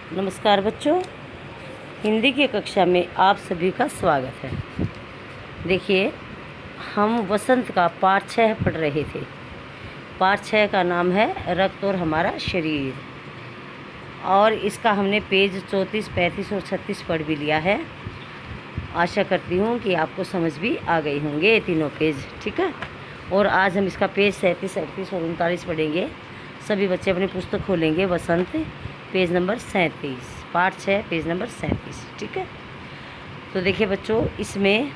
नमस्कार बच्चों, हिंदी की कक्षा में आप सभी का स्वागत है। देखिए, हम वसंत का पाठ 6 पढ़ रहे थे। पाठ 6 का नाम है रक्त और हमारा शरीर, और इसका हमने पेज 34, 35 और 36 पढ़ भी लिया है। आशा करती हूँ कि आपको समझ भी आ गई होंगे ये तीनों पेज, ठीक है। और आज हम इसका पेज 37, 38 और 39 पढ़ेंगे। सभी बच्चे अपनी पुस्तक खोलेंगे, वसंत पेज नंबर 37, पाठ 6 पेज नंबर 37, ठीक है। तो देखिए बच्चों, इसमें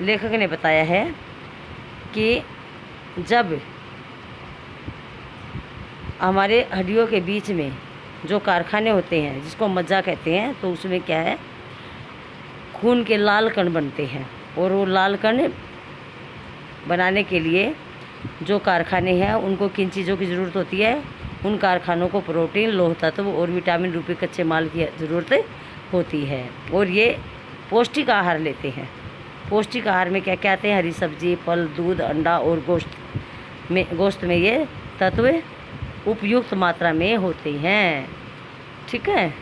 लेखक ने बताया है कि जब हमारे हड्डियों के बीच में जो कारखाने होते हैं, जिसको मज्जा कहते हैं, तो उसमें क्या है, खून के लाल कण बनते हैं। और वो लाल कण बनाने के लिए जो कारखाने हैं, उनको किन चीज़ों की ज़रूरत होती है? उन कारखानों को प्रोटीन, लौह तत्व और विटामिन रूपी कच्चे माल की ज़रूरत होती है। और ये पौष्टिक आहार लेते हैं। पौष्टिक आहार में क्या क्या आते हैं? हरी सब्जी, फल, दूध, अंडा और गोश्त में ये तत्व उपयुक्त मात्रा में होते हैं, ठीक है।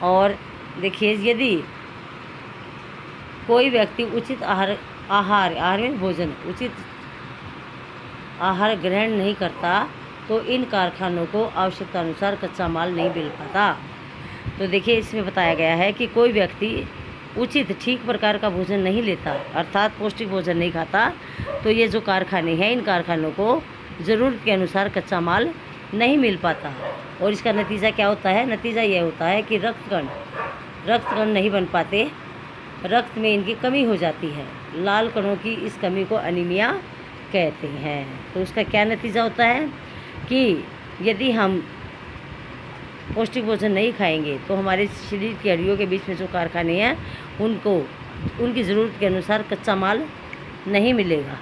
और देखिए, यदि कोई व्यक्ति उचित आहार में भोजन उचित आहार ग्रहण नहीं करता तो इन कारखानों को आवश्यकता अनुसार कच्चा माल नहीं मिल पाता। तो देखिए, इसमें बताया गया है कि कोई व्यक्ति उचित ठीक प्रकार का भोजन नहीं लेता, अर्थात पौष्टिक भोजन नहीं खाता, तो ये जो कारखाने हैं, इन कारखानों को ज़रूरत के अनुसार कच्चा माल नहीं मिल पाता। और इसका नतीजा क्या होता है? नतीजा यह होता है कि रक्त कण नहीं बन पाते, रक्त में इनकी कमी हो जाती है। लाल कणों की इस कमी को अनीमिया कहते हैं। तो उसका क्या नतीजा होता है कि यदि हम पौष्टिक भोजन नहीं खाएंगे तो हमारे शरीर की हड्डियों के बीच में जो कारखाने हैं, उनको उनकी ज़रूरत के अनुसार कच्चा माल नहीं मिलेगा।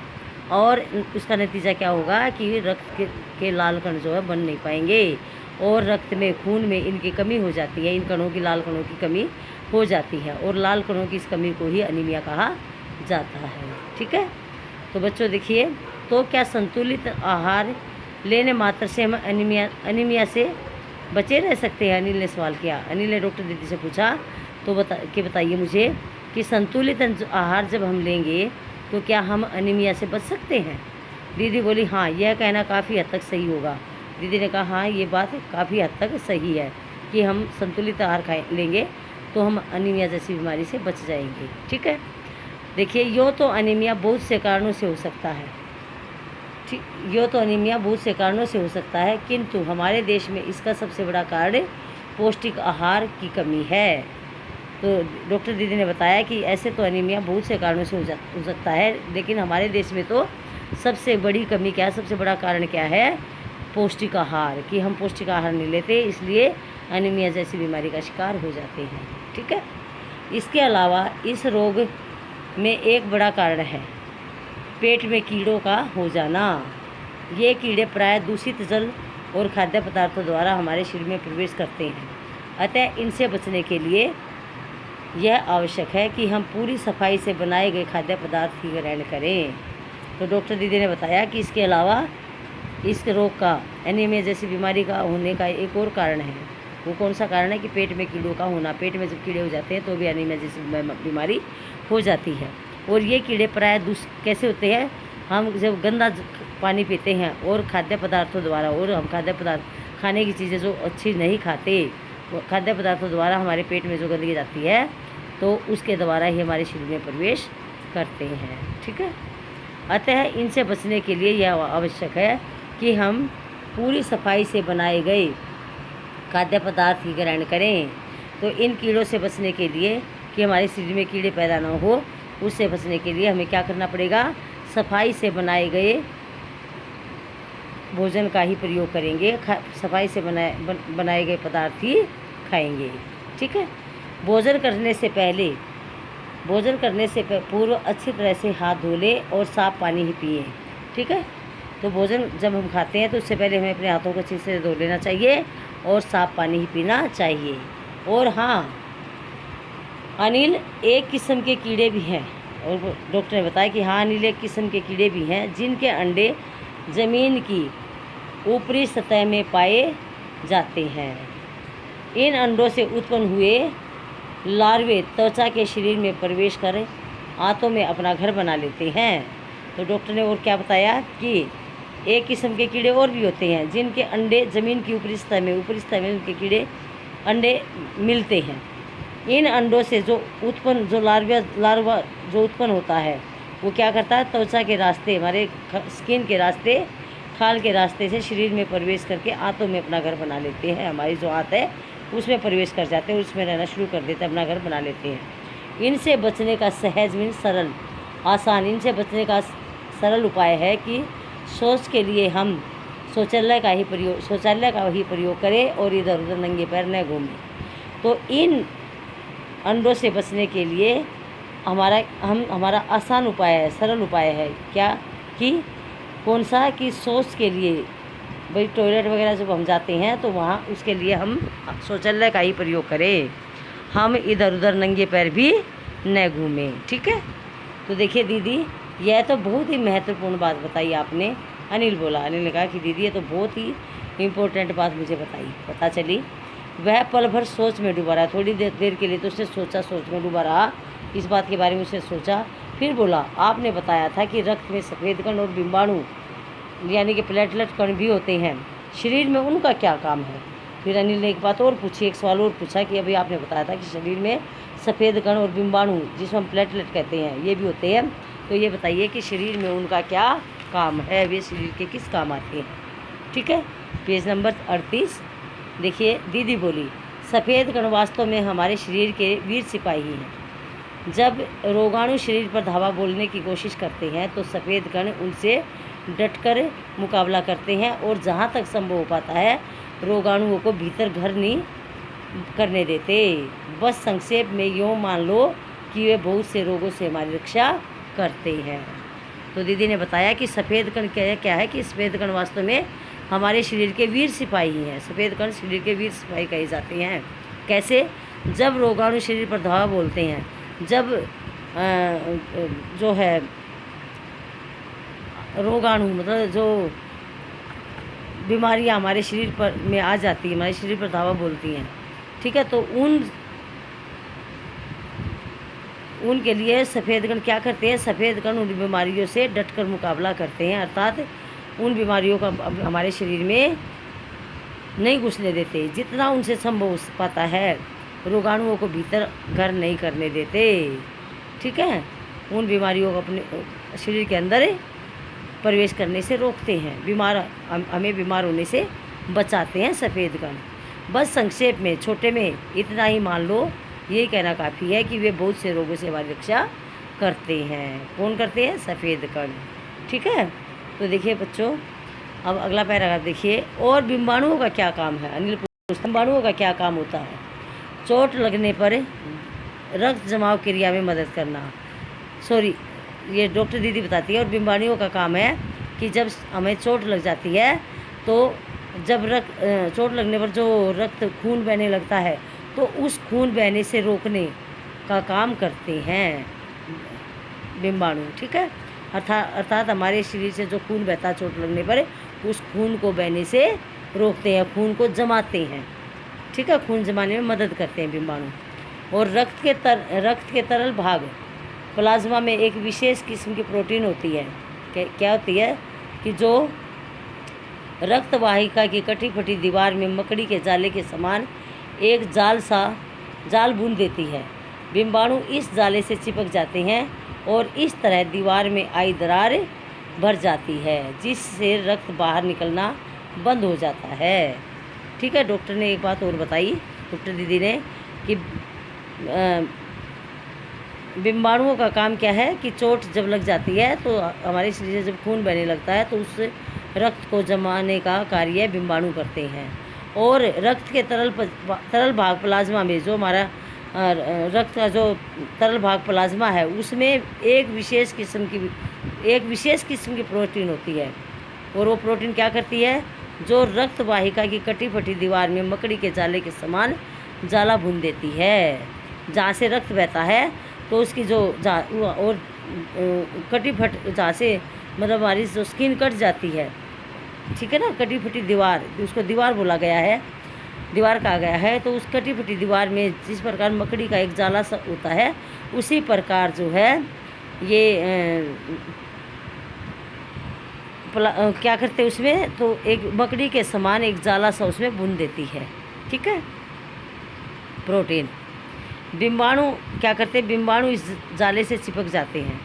और उसका नतीजा क्या होगा कि रक्त के लाल कण जो है बन नहीं पाएंगे, और रक्त में, खून में इनकी कमी हो जाती है। इन कणों की, लाल कणों की कमी हो जाती है, और लाल कणों की इस कमी को ही अनीमिया कहा जाता है, ठीक है। तो बच्चों देखिए, तो क्या संतुलित आहार लेने मात्र से हम अनीमिया से बचे रह सकते हैं? अनिल ने सवाल किया। अनिल ने डॉक्टर दीदी से पूछा, तो बताइए मुझे कि संतुलित आहार जब हम लेंगे तो क्या हम अनीमिया से बच सकते हैं? दीदी बोली, हाँ, यह कहना काफ़ी हद तक सही होगा। दीदी ने कहा, हाँ, ये बात काफ़ी हद तक सही है कि हम संतुलित आहार लेंगे तो हम अनीमिया जैसी बीमारी से बच जाएंगे, ठीक है। देखिए, यूँ तो अनीमिया बहुत से कारणों से हो सकता है, ठीक। यूँ तो अनीमिया बहुत से कारणों से हो सकता है, किंतु हमारे देश में इसका सबसे बड़ा कारण पौष्टिक आहार की कमी है। तो डॉक्टर दीदी ने बताया कि ऐसे तो अनीमिया बहुत से कारणों से हो सकता है, लेकिन हमारे देश में तो सबसे बड़ी कमी क्या है, सबसे बड़ा कारण क्या है? पौष्टिक आहार, कि हम पौष्टिक आहार नहीं लेते, इसलिए अनीमिया जैसी बीमारी का शिकार हो जाते हैं, ठीक है। इसके अलावा इस रोग में एक बड़ा कारण है पेट में कीड़ों का हो जाना। ये कीड़े प्राय दूषित जल और खाद्य पदार्थों द्वारा हमारे शरीर में प्रवेश करते हैं। अतः इनसे बचने के लिए यह आवश्यक है कि हम पूरी सफाई से बनाए गए खाद्य पदार्थ ही ग्रहण करें। तो डॉक्टर दीदी ने बताया कि इसके अलावा इस रोग का, एनीमिया जैसी बीमारी का होने का एक और कारण है। वो कौन सा कारण है? कि पेट में कीड़ों का होना। पेट में जब कीड़े हो जाते हैं तो भी एनीमिया जैसी बीमारी हो जाती है। और ये कीड़े प्राय कैसे होते हैं? हम जब गंदा पानी पीते हैं और खाद्य पदार्थों द्वारा, और हम खाद्य पदार्थ, खाने की चीज़ें जो अच्छी नहीं खाते, खाद्य पदार्थों द्वारा हमारे पेट में जो गंदगी जाती है, तो उसके द्वारा ही हमारे शरीर में प्रवेश करते हैं, ठीक है। अतः इनसे बचने के लिए यह आवश्यक है कि हम पूरी सफाई से बनाए गए खाद्य पदार्थ ही ग्रहण करें। तो इन कीड़ों से बचने के लिए, कि हमारे शरीर में कीड़े पैदा ना हो, उससे बचने के लिए हमें क्या करना पड़ेगा? सफाई से बनाए गए भोजन का ही प्रयोग करेंगे, सफाई से बनाए गए पदार्थ ही खाएंगे, ठीक है। भोजन करने से पूर्व अच्छी तरह से हाथ धो लें और साफ़ पानी ही पिए, ठीक है। तो भोजन जब हम खाते हैं तो उससे पहले हमें अपने हाथों को अच्छे से धो लेना चाहिए और साफ़ पानी ही पीना चाहिए। और हाँ, अनिल, एक किस्म के कीड़े भी हैं, और डॉक्टर ने बताया कि हाँ अनिल, एक किस्म के कीड़े भी हैं जिनके अंडे ज़मीन की ऊपरी सतह में पाए जाते हैं। इन अंडों से उत्पन्न हुए लार्वे त्वचा के शरीर में प्रवेश कर आंतों में अपना घर बना लेते हैं। तो डॉक्टर ने और क्या बताया कि एक किस्म के कीड़े और भी होते हैं जिनके अंडे ज़मीन की ऊपरी सतह में उनके कीड़े अंडे मिलते हैं। इन अंडों से जो लार्वा जो उत्पन्न होता है वो क्या करता है, त्वचा के रास्ते, हमारे स्किन के रास्ते, खाल के रास्ते से शरीर में प्रवेश करके आंतों में अपना घर बना लेते हैं। हमारी जो आंत है उसमें प्रवेश कर जाते हैं, उसमें रहना शुरू कर देते हैं, अपना घर बना लेते हैं। इनसे बचने का सहज सरल आसान इनसे बचने का सरल उपाय है कि शौच के लिए हम शौचालय का ही प्रयोग करें और इधर उधर नंगे पैर न घूमें। तो इन अंडों से बचने के लिए हमारा आसान उपाय है, सरल उपाय है क्या, कि कौन सा, कि शौच के लिए भाई टॉयलेट वगैरह जब हम जाते हैं तो वहाँ उसके लिए हम शौचालय का ही प्रयोग करें, हम इधर उधर नंगे पैर भी न घूमें। ठीक है। तो देखिए दीदी, यह तो बहुत ही महत्वपूर्ण बात बताई आपने। अनिल ने कहा कि दीदी ये तो बहुत ही इम्पोर्टेंट बात मुझे पता चली। वह पल भर सोच में डूबा रहा, थोड़ी देर के लिए तो उसने सोच में डूबा रहा, इस बात के बारे में उसने सोचा। फिर बोला, आपने बताया था कि रक्त में सफ़ेद कण और बिंबाणु यानी कि प्लेटलेट कण भी होते हैं, शरीर में उनका क्या काम है। फिर अनिल ने एक सवाल और पूछा कि अभी आपने बताया था कि शरीर में सफ़ेद कण और बिंबाणु, जिसको हम प्लेटलेट कहते हैं, ये भी होते हैं, तो ये बताइए कि शरीर में उनका क्या काम है, वे शरीर के किस काम आते हैं। ठीक है। पेज नंबर 38 देखिए, दीदी बोली, सफ़ेद कण वास्तव में हमारे शरीर के वीर सिपाही हैं। जब रोगाणु शरीर पर धावा बोलने की कोशिश करते हैं तो सफ़ेद कण उनसे डटकर मुकाबला करते हैं और जहाँ तक संभव हो पाता है रोगाणुओं को भीतर घर नहीं करने देते। बस संक्षेप में यूँ मान लो कि वे बहुत से रोगों से हमारी रक्षा करते हैं। तो दीदी ने बताया कि सफ़ेद कण क्या है, कि सफ़ेद कण वास्तव में हमारे शरीर के वीर सिपाही हैं। सफ़ेद कण शरीर के वीर सिपाही कहे जाते हैं। कैसे? जब रोगाणु शरीर पर धावा बोलते हैं, जब जो है रोगाणु मतलब जो बीमारियां हमारे शरीर पर में आ जाती है, हमारे शरीर पर धावा बोलती हैं, ठीक है, तो उनके लिए सफ़ेद कण क्या करते हैं, सफ़ेद कण उन बीमारियों से डटकर मुकाबला करते हैं, अर्थात उन बीमारियों का हमारे शरीर में नहीं घुसने देते। जितना उनसे संभव हो पाता है रोगाणुओं को भीतर घर नहीं करने देते। ठीक है, उन बीमारियों को अपने शरीर के अंदर प्रवेश करने से रोकते हैं, हमें बीमार होने से बचाते हैं सफ़ेद कण। बस संक्षेप में छोटे में इतना ही मान लो, यही कहना काफ़ी है कि वे बहुत से रोगों से हमारी रक्षा करते हैं। कौन करते हैं? सफ़ेद कण। ठीक है, तो देखिए बच्चों, अब अगला पैराग्राफ देखिए। और बिंबाणुओं का क्या काम है? अनिल पूछता, बिंबाणुओं का क्या काम होता है? चोट लगने पर रक्त जमाव क्रिया में मदद करना। ये डॉक्टर दीदी बताती है। और बिंबाणुओं का काम है कि जब हमें चोट लग जाती है तो जब चोट लगने पर जो खून बहने लगता है तो उस खून बहने से रोकने का काम करते हैं बिंबाणु। ठीक है, अर्थात हमारे शरीर से जो खून बहता है चोट लगने पर उस खून को बहने से रोकते हैं, खून को जमाते हैं। ठीक है, खून जमाने में मदद करते हैं बिंबाणु। और रक्त के तरल भाग प्लाज्मा में एक विशेष किस्म की प्रोटीन होती है। क्या होती है? कि जो रक्त वाहिका की कटी फटी दीवार में मकड़ी के जाले के समान एक जाल बुन देती है। बिंबाणु इस जाले से चिपक जाते हैं और इस तरह दीवार में आई दरार भर जाती है, जिससे रक्त बाहर निकलना बंद हो जाता है। ठीक है, डॉक्टर ने एक बात और बताई, डॉक्टर दीदी ने, कि बिंबाणुओं का काम क्या है कि चोट जब लग जाती है तो हमारे शरीर से जब खून बहने लगता है तो उस रक्त को जमाने का कार्य बिंबाणु करते हैं। और रक्त के तरल भाग प्लाज्मा में, जो हमारा रक्त का जो तरल भाग प्लाज्मा है, उसमें एक विशेष किस्म की प्रोटीन होती है। और वो प्रोटीन क्या करती है? जो रक्त वाहिका की कटी फटी दीवार में मकड़ी के जाले के समान जाला बुन देती है। जहाँ से रक्त बहता है तो उसकी कटी फट, जहाँ से मतलब हमारी जो स्किन कट जाती है ठीक है ना, कटी फटी दीवार, उसको दीवार बोला गया है, दीवार कहा गया है। तो उस कटी फटी दीवार में जिस प्रकार मकड़ी का एक जाला सा होता है, उसी प्रकार जो है ये क्या करते हैं उसमें, तो एक मकड़ी के समान एक जाला सा उसमें बुन देती है। ठीक है, प्रोटीन। बिम्बाणु क्या करते हैं, बिम्बाणु इस जाले से चिपक जाते हैं।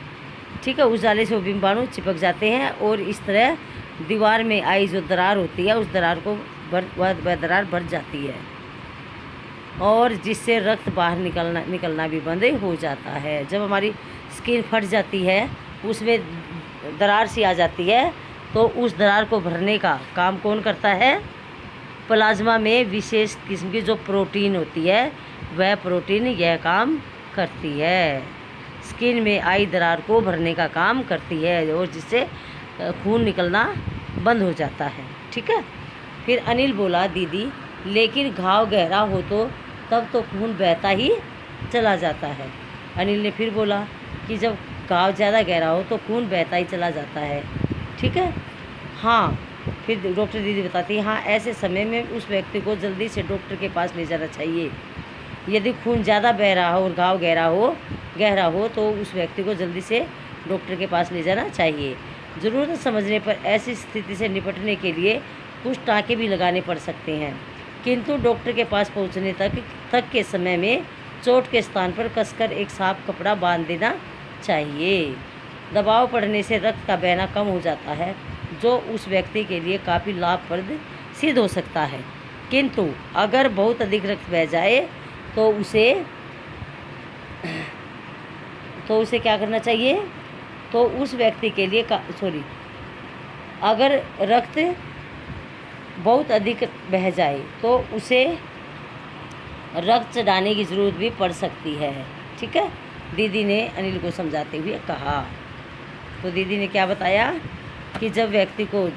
ठीक है, उस जाले से वो बिम्बाणु चिपक जाते हैं और इस तरह दीवार में आई जो दरार होती है, उस दरार को वह दरार भर जाती है और जिससे रक्त बाहर निकलना भी बंद हो जाता है। जब हमारी स्किन फट जाती है, उसमें दरार सी आ जाती है, तो उस दरार को भरने का काम कौन करता है? प्लाज्मा में विशेष किस्म की जो प्रोटीन होती है, वह प्रोटीन यह काम करती है, स्किन में आई दरार को भरने का काम करती है और जिससे खून निकलना बंद हो जाता है। ठीक है। फिर अनिल बोला, दीदी लेकिन घाव गहरा हो तो तब तो खून बहता ही चला जाता है। अनिल ने फिर बोला कि जब घाव ज़्यादा गहरा हो तो खून बहता ही चला जाता है। ठीक है। हाँ, फिर डॉक्टर दीदी बताती है, हाँ ऐसे समय में उस व्यक्ति को जल्दी से डॉक्टर के पास ले जाना चाहिए। यदि खून ज़्यादा बह रहा हो और घाव गहरा हो तो उस व्यक्ति को जल्दी से डॉक्टर के पास ले जाना चाहिए। ज़रूरत समझने पर ऐसी स्थिति से निपटने के लिए कुछ टाँके भी लगाने पड़ सकते हैं, किंतु डॉक्टर के पास पहुंचने तक के समय में चोट के स्थान पर कसकर एक साफ कपड़ा बांध देना चाहिए। दबाव पड़ने से रक्त का बहना कम हो जाता है, जो उस व्यक्ति के लिए काफ़ी लाभप्रद सिद्ध हो सकता है। किंतु अगर बहुत अधिक रक्त बह जाए तो उसे क्या करना चाहिए? तो उस व्यक्ति के लिए अगर रक्त बहुत अधिक बह जाए तो उसे रक्त चढ़ाने की ज़रूरत भी पड़ सकती है। ठीक है, दीदी ने अनिल को समझाते हुए कहा। तो दीदी ने क्या बताया कि जब व्यक्ति को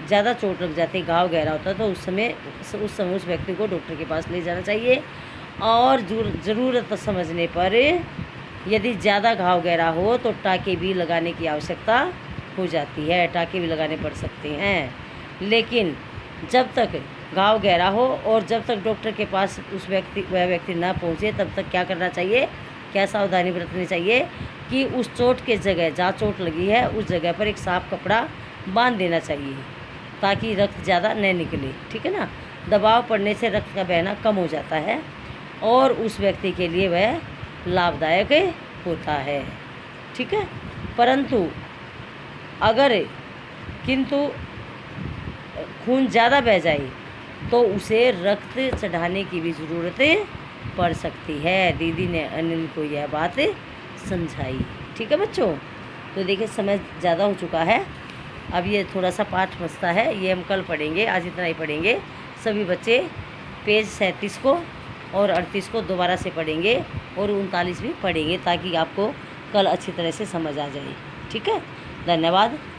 ज़्यादा चोट लग जाती, घाव गहरा होता है, तो उस समय उस व्यक्ति को डॉक्टर के पास ले जाना चाहिए और ज़रूरत समझने पर यदि ज़्यादा घाव गहरा हो तो टाँके भी लगाने की आवश्यकता हो जाती है, टाँके भी लगाने पड़ सकते हैं। लेकिन जब तक घाव गहरा हो और जब तक डॉक्टर के पास वह व्यक्ति ना पहुँचे, तब तक क्या करना चाहिए, क्या सावधानी बरतनी चाहिए कि उस चोट के जगह जहाँ चोट लगी है उस जगह पर एक साफ कपड़ा बांध देना चाहिए ताकि रक्त ज़्यादा न निकले। ठीक है ना, दबाव पड़ने से रक्त का बहना कम हो जाता है और उस व्यक्ति के लिए वह लाभदायक होता है। ठीक है, परंतु किंतु खून ज़्यादा बह जाए तो उसे रक्त चढ़ाने की भी ज़रूरत पड़ सकती है। दीदी ने अनिल को यह बात समझाई। ठीक है बच्चों, तो देखिए समय ज़्यादा हो चुका है, अब ये थोड़ा सा पाठ बचता है, ये हम कल पढ़ेंगे, आज इतना ही पढ़ेंगे। सभी बच्चे पेज 37 को और 38 को दोबारा से पढ़ेंगे और 39 भी पढ़ेंगे ताकि आपको कल अच्छी तरह से समझ आ जाए। ठीक है, धन्यवाद।